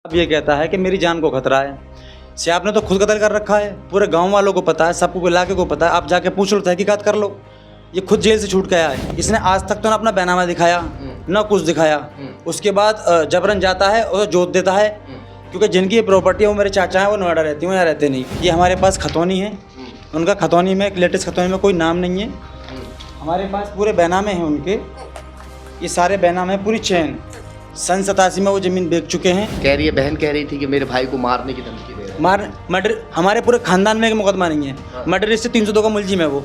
अब ये कहता है कि मेरी जान को खतरा है। सियाब ने तो खुद कत्ल कर रखा है, पूरे गांव वालों को पता है, सबको इलाके को पता है। आप जाके पूछ लो, तहकीकात कर लो। ये खुद जेल से छूट के आया है। इसने आज तक तो ना अपना बैनामा दिखाया, ना कुछ दिखाया। उसके बाद जबरन जाता है और जोत देता है, क्योंकि जिनकी ये प्रॉपर्टी है वो मेरे चाचा हैं, वो नोएडा रहती हैं, यहाँ रहते नहीं। ये हमारे पास खतौनी है, उनका खतौनी में लेटेस्ट खतौनी में कोई नाम नहीं है। हमारे पास पूरे बैनामे हैं उनके, ये सारे बैनामे हैं, पूरी चैन। सन 87 में वो ज़मीन बेच चुके हैं। कह रही है, बहन कह रही थी कि मेरे भाई को मारने की धमकी दे रहे हैं। मर्डर हमारे पूरे खानदान में एक मुकदमा नहीं है। मर्डर इससे 302 का मुलजिम है। वो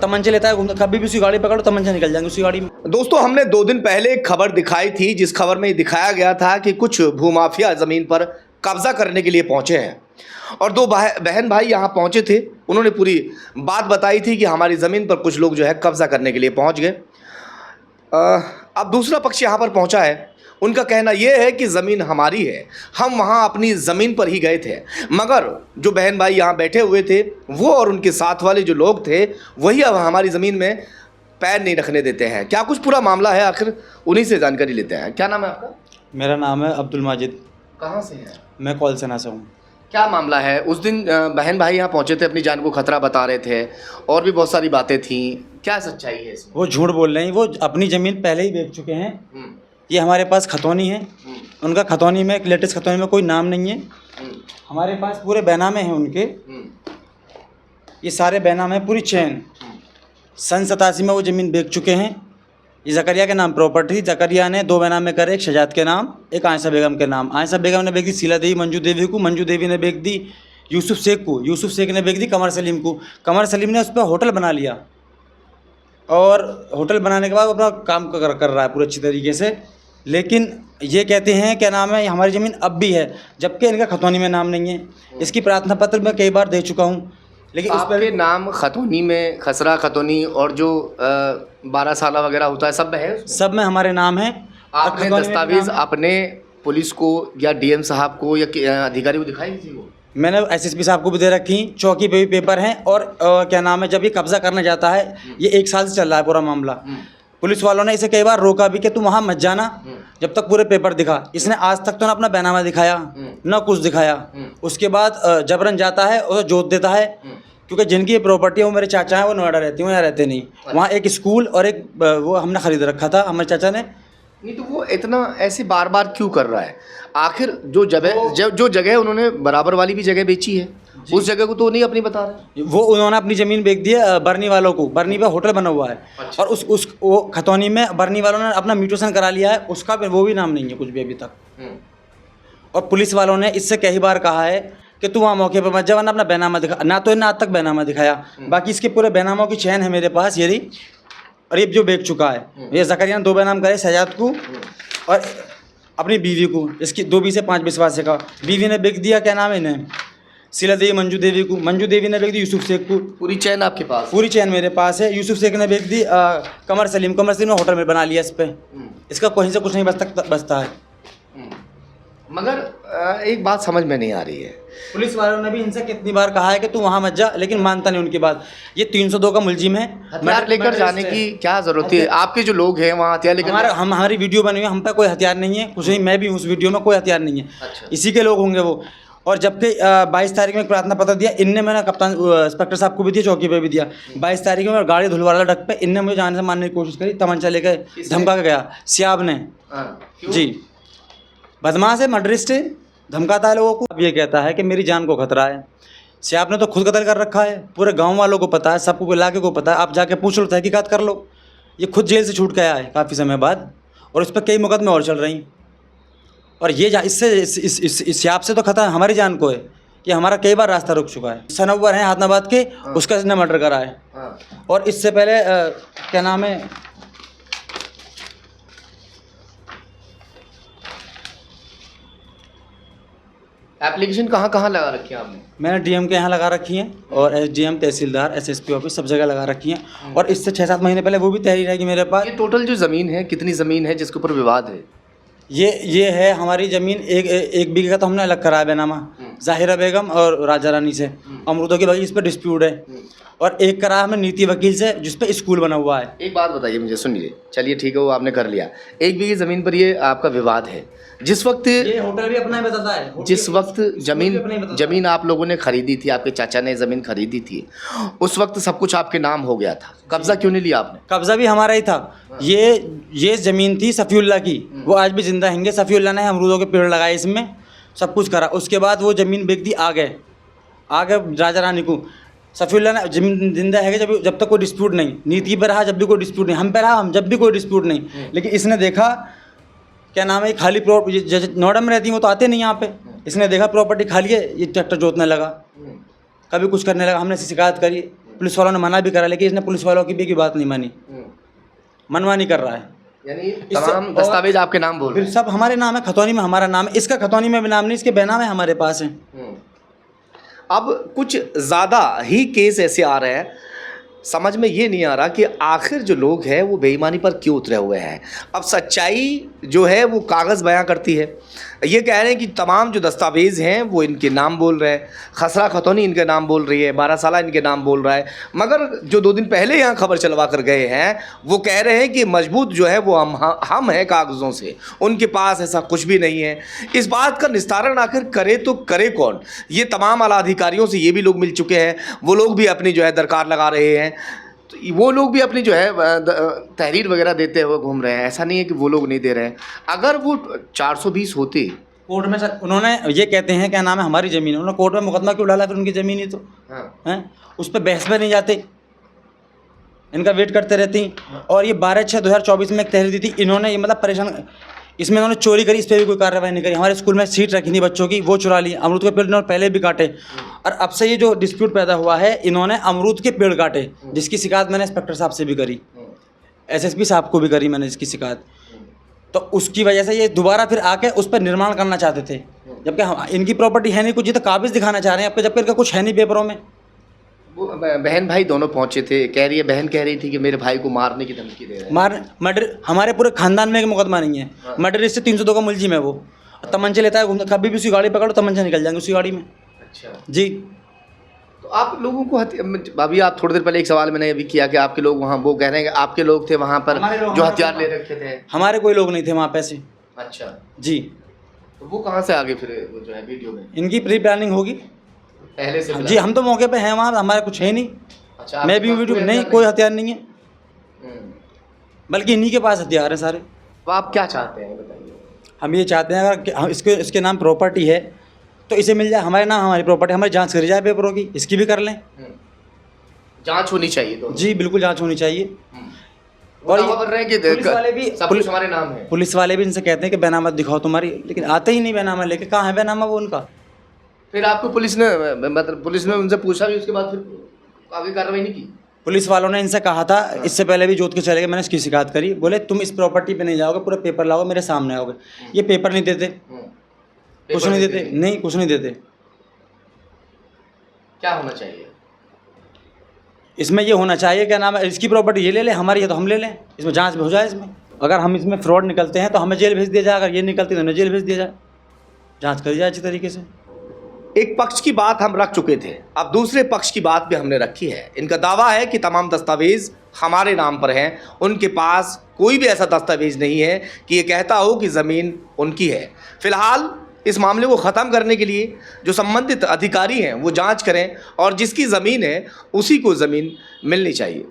तमंचे लेता है, घूमता, कभी भी उसी गाड़ी पकड़ो तमंचा निकल जाएंगे उसी गाड़ी में। दोस्तों, हमने 2 दिन पहले एक खबर दिखाई थी, जिस खबर में दिखाया गया था कि कुछ भूमाफिया ज़मीन पर कब्जा करने के लिए पहुंचे हैं और 2 बहन भाई यहां पहुंचे थे। उन्होंने पूरी बात बताई थी कि हमारी ज़मीन पर कुछ लोग जो है कब्जा करने के लिए पहुंच गए। अब दूसरा पक्ष यहां पर पहुंचा है। उनका कहना यह है कि ज़मीन हमारी है, हम वहां अपनी ज़मीन पर ही गए थे, मगर जो बहन भाई यहां बैठे हुए थे वो और उनके साथ वाले जो लोग थे वही अब हमारी ज़मीन में पैर नहीं रखने देते हैं। क्या कुछ पूरा मामला है, आखिर उन्हीं से जानकारी लेते हैं। क्या नाम है आपका? मेरा नाम है अब्दुल माजिद। कहाँ से हैं? मैं कौलसना से हूँ। क्या मामला है? उस दिन बहन भाई यहाँ पहुँचे थे, अपनी जान को खतरा बता रहे थे और भी बहुत सारी बातें थी। क्या सच्चाई है इसमें? वो झूठ बोल रहे हैं, वो अपनी ज़मीन पहले ही बेच चुके हैं। ये हमारे पास खतौनी है, उनका खतौनी में लेटेस्ट खतौनी में कोई नाम नहीं है। हमारे पास पूरे बैनामे हैं उनके, ये सारे बैनामे हैं, पूरी चैन। सन 87 में वो ज़मीन बेच चुके हैं। ये जकरिया के नाम प्रॉपर्टी, जकरिया ने 2 बैनामे करे, एक शजात के नाम, एक आयशा बेगम के नाम। आयशा बेगम ने बेच दी शीला देवी मंजू देवी को, मंजू देवी ने बेच दी यूसुफ शेख को, यूसुफ शेख ने बेच दी कमर सलीम को। कमर सलीम ने उस पर होटल बना लिया और होटल बनाने के बाद अपना काम कर रहा है पूरे अच्छी तरीके से। लेकिन ये कहते हैं क्या नाम है, हमारी ज़मीन अब भी है, जबकि इनका खतौनी में नाम नहीं है। इसकी प्रार्थना पत्र मैं कई बार दे चुका हूँ, लेकिन उस पर नाम खतौनी में खसरा खतौनी और जो 12 साला वगैरह होता है सब है, सब में हमारे नाम है। आपने दस्तावेज अपने पुलिस को या डीएम साहब को या अधिकारी को दिखाई थी? वो मैंने एसएसपी साहब को भी दे रखी, चौकी पे भी पेपर हैं। और क्या नाम है, जब ये कब्जा करने जाता है, ये 1 साल से चल रहा है पूरा मामला। पुलिस वालों ने इसे कई बार रोका भी कि तुम वहाँ मत जाना जब तक पूरे पेपर दिखा। इसने आज तक तो ना अपना बैनामा दिखाया, ना कुछ दिखाया। उसके बाद जबरन जाता है और जोत देता है, क्योंकि जिनकी ये प्रॉपर्टी है वो मेरे चाचा हैं, वो नोएडा रहती हैं, वो यहाँ रहते नहीं। वहाँ एक स्कूल और एक वो हमने ख़रीद रखा था हमारे चाचा ने। नहीं तो वो इतना ऐसे बार बार क्यों कर रहा है? आखिर जो जगह उन्होंने बराबर वाली भी जगह बेची है, उस जगह को तो नहीं अपनी बता रहे। वो उन्होंने अपनी ज़मीन बेच दी है बरनी वालों को। बरनी पे होटल बना हुआ है। अच्छा। और वो खतौनी में बरनी वालों ने अपना म्यूटेशन करा लिया है, उसका वो भी नाम नहीं है कुछ भी अभी तक। और पुलिस वालों ने इससे कई बार कहा है कि तू वहाँ मौके पर मत जा, वरना अपना बैनामा दिखा। ना तो इन्हें आज तक बैनामा दिखाया, बाकी इसके पूरे बैनामों की चैन है मेरे पास, ये रही। और ये जो बेच चुका है, ये जकरिया ने 2 बैनाम करे, सजाद को और अपनी बीवी को। इसकी 2 बीस से 5 विश्वास का बीवी ने बेच दिया, क्या नाम है इन्हें, शीला देवी मंजू देवी को। मंजू देवी ने बेच दी यूसुफ शेख को। पूरी चैन आपके पास? पूरी चैन मेरे पास है। यूसुफ शेख ने बेच दी कमर सलीम ने होटल में बना लिया इस पर। इसका कहीं से कुछ नहीं बचता है। मगर एक बात समझ में नहीं आ रही है, पुलिस वालों ने भी इनसे कितनी बार कहा है कि तू वहाँ मत जा, लेकिन मानता नहीं उनकी बात। ये 302 का मुलजिम है। हथियार लेकर जाने की क्या जरूरत है? आपके जो लोग हैं वहाँ हथियार लेकर हमारी वीडियो बनी हुई है, हम पे कोई हथियार नहीं है, कुछ नहीं। मैं भी उस वीडियो में कोई हथियार नहीं है। अच्छा। इसी के लोग होंगे वो। और जबकि 22 तारीख में एक प्रार्थना पत्र दिया इनने, मैंने कप्तान इंस्पेक्टर साहब को भी दिया, चौकी पे भी दिया। 22 तारीख में गाड़ी धुलवाला डक पे इनने मुझे जाने से मारने की कोशिश करी, तमंचा लेकर धमका के गया। सियाब ने जी, बदमाश है, मर्डरिस्ट है, धमकाता है लोगों को। अब ये कहता है कि मेरी जान को खतरा है। सियाब ने तो खुद कत्ल कर रखा है, पूरे गांव वालों को पता है, सबको इलाके को पता है। आप जाके पूछ लो, तहकीकात कर लो। ये खुद जेल से छूट के आया है काफ़ी समय बाद, और उस पर कई मुकदमे और चल रही। और ये इससे इस सियाब से तो खतरा हमारी जान को है कि हमारा कई बार रास्ता रुक चुका है। सनवर है हाथनाबाद के, उसका इसने मर्डर करा है। और इससे पहले क्या नाम है, एप्लीकेशन कहाँ लगा रखी है आपने? मैंने डीएम के यहाँ लगा रखी हैं, और एसडीएम, तहसीलदार, एसएसपी ऑफिस सब जगह लगा रखी हैं। और इससे 6-7 महीने पहले वो भी तहरीर रहेगी मेरे पास। ये टोटल जो ज़मीन है, कितनी ज़मीन है जिसके ऊपर विवाद है? ये है हमारी ज़मीन, एक बीघे का तो हमने अलग कराया बैनामा, जाहिरा बेगम और राजा रानी से। अमरूदों की बाकी इस पर डिस्प्यूट है। और एक करा हमने नीति वकील से जिस पे स्कूल बना हुआ है। एक बात बताइए मुझे, सुनिए, चलिए ठीक है वो आपने कर लिया, 1 बीघे ज़मीन पर ये आपका विवाद है। जिस वक्त ये होटल भी अपना ही बताता है, जिस वक्त जमीन आप लोगों ने खरीदी थी, आपके चाचा ने ज़मीन खरीदी थी, उस वक्त सब कुछ आपके नाम हो गया था, कब्जा क्यों नहीं लिया आपने? कब्जा भी हमारा ही था। ये ज़मीन थी सफ़ीउल्लाह की, वो आज भी जिंदा हैंगे। सफ़ीउल्लाह ने अमरूदों के पेड़ लगाए इसमें, सब कुछ करा। उसके बाद वो ज़मीन बेच दी आगे राजा रानी को। सफ़ीउल्लाह ने ज़मीन जिंदा है जब तक कोई डिस्प्यूट नहीं, नीति पर रहा जब भी कोई डिस्प्यूट नहीं, हम पे रहा हम जब भी कोई डिस्प्यूट नहीं। लेकिन इसने देखा क्या नाम है, खाली प्रॉपर्टी नोएडा में रहती हैं वो तो आते नहीं यहाँ पे। इसने देखा प्रॉपर्टी खाली है, ये ट्रैक्टर जोतने लगा, कभी कुछ करने लगा। हमने शिकायत करी, पुलिस वालों ने मना भी करा, लेकिन इसने पुलिस वालों की भी बात नहीं मानी, मनमानी कर रहा है। यानी तमाम दस्तावेज आपके नाम बोल रहे हैं? सब हमारे नाम है, खतौनी में हमारा नाम है, इसका खतौनी में भी नाम नहीं, इसके बेनाम है हमारे पास है। अब कुछ ज़्यादा ही केस ऐसे आ रहे हैं, समझ में ये नहीं आ रहा कि आखिर जो लोग हैं वो बेईमानी पर क्यों उतरे हुए हैं। अब सच्चाई जो है वो कागज़ बयां करती है। ये कह रहे हैं कि तमाम जो दस्तावेज़ हैं वो इनके नाम बोल रहे हैं, खसरा खतौनी इनके नाम बोल रही है, 12 साला इनके नाम बोल रहा है। मगर जो 2 दिन पहले यहाँ खबर चलवा कर गए हैं वो कह रहे हैं कि मजबूत जो है वो हम हैं कागज़ों से, उनके पास ऐसा कुछ भी नहीं है। इस बात का निस्तारण आखिर करे तो करे कौन? ये तमाम आला अधिकारियों से ये भी लोग मिल चुके हैं, वो लोग भी अपनी जो है दरकार लगा रहे हैं, तो वो लोग भी अपनी जो है तहरीर वगैरह देते हुए घूम रहे हैं। ऐसा नहीं है कि वो लोग नहीं दे रहे हैं। अगर वो 420 होते कोर्ट में सर, उन्होंने ये कहते हैं क्या नाम है हमारी ज़मीन है, उन्होंने कोर्ट में मुकदमा क्यों डाला? फिर उनकी ज़मीन ही तो हैं, उस पर बहस में नहीं जाते, इनका वेट करते रहती हैं। और ये 12/6/2024 में एक तहरीर दी थी इन्होंने, ये मतलब परेशान, इसमें इन्होंने चोरी करी, इस पर भी कोई कार्रवाई नहीं करी। हमारे स्कूल में सीट रखी थी बच्चों की, वो चुरा ली। अमरूद के पेड़ इन्होंने पहले भी काटे, और अब से ये जो डिस्प्यूट पैदा हुआ है, इन्होंने अमरूद के पेड़ काटे, जिसकी शिकायत मैंने इंस्पेक्टर साहब से भी करी, SSP साहब को भी करी मैंने इसकी शिकायत। तो उसकी वजह से ये दोबारा फिर आके उस पर निर्माण करना चाहते थे, जबकि इनकी प्रॉपर्टी है नहीं कुछ, ये तो काबिज दिखाना चाह रहे हैं आपको, जबकि इनका कुछ है नहीं पेपरों में। वो बहन भाई दोनों पहुंचे थे, कह रही है बहन कह रही थी कि मेरे भाई को मारने की धमकी दे रहे हैं। मर्डर हमारे पूरे खानदान में एक मुकदमा नहीं है। मर्डर इससे 302 का मुलजिम है वो, तमंचे लेता है घूमता, कभी भी उसी गाड़ी पकड़ो तमंचा निकल जाएंगे उसी गाड़ी में। अच्छा जी। तो आप लोगों को अभी आप थोड़ी देर पहले एक सवाल मैंने अभी किया कि आपके लोग वहाँ, वो कह रहे हैं कि आपके लोग थे वहाँ पर जो हथियार ले रखे थे। हमारे कोई लोग नहीं थे वहाँ पैसे। अच्छा जी। तो वो कहाँ से आगे फिर वो जो है वीडियो में? इनकी प्री प्लानिंग होगी पहले से? जी, हम तो मौके पे हैं वहाँ, हमारे कुछ है नहीं। अच्छा, मैं भी वीडियो नहीं, कोई हथियार नहीं है, बल्कि इन्हीं के पास हथियार है सारे। तो आप क्या चाहते हैं बताइए? हम ये चाहते हैं अगर इसके नाम प्रॉपर्टी है तो इसे मिल जाए, हमारे नाम हमारी प्रॉपर्टी, हमारी जांच करी जाए पेपरों की, इसकी भी कर लें। जांच होनी चाहिए तो? जी बिल्कुल जांच होनी चाहिए। और ये बोल रहे हैं कि पुलिस वाले भी सब कुछ हमारे नाम है। पुलिस वाले भी इनसे कहते हैं कि बैनामा दिखाओ तुम्हारी, लेकिन आते ही नहीं बैनामा लेके। कहाँ है बैनामा वो उनका? फिर आपको पुलिस ने मतलब पुलिस ने उनसे पूछा भी, उसके बाद फिर आगे कार्रवाई नहीं की? पुलिस वालों ने इनसे कहा था, इससे पहले भी जोत के चले गए, मैंने इसकी शिकायत करी, बोले तुम इस प्रॉपर्टी पे नहीं जाओगे, पूरे पेपर लाओगे मेरे सामने आओगे। ये पेपर नहीं देते, कुछ नहीं देते, नहीं कुछ नहीं देते। क्या होना चाहिए इसमें? ये होना चाहिए क्या नाम है, इसकी प्रॉपर्टी ये ले ले, हमारी है तो हम ले लें, इसमें जांच हो जाए। इसमें अगर हम इसमें फ्रॉड निकलते हैं तो हमें जेल भेज दिया जाए, अगर ये निकलती तो हमें जेल भेज दिया जाए, जांच करी जाए अच्छी तरीके से। एक पक्ष की बात हम रख चुके थे, अब दूसरे पक्ष की बात भी हमने रखी है। इनका दावा है कि तमाम दस्तावेज हमारे नाम पर हैं, उनके पास कोई भी ऐसा दस्तावेज नहीं है कि ये कहता हो कि ज़मीन उनकी है। फिलहाल इस मामले को ख़त्म करने के लिए जो संबंधित अधिकारी हैं वो जांच करें, और जिसकी ज़मीन है उसी को ज़मीन मिलनी चाहिए।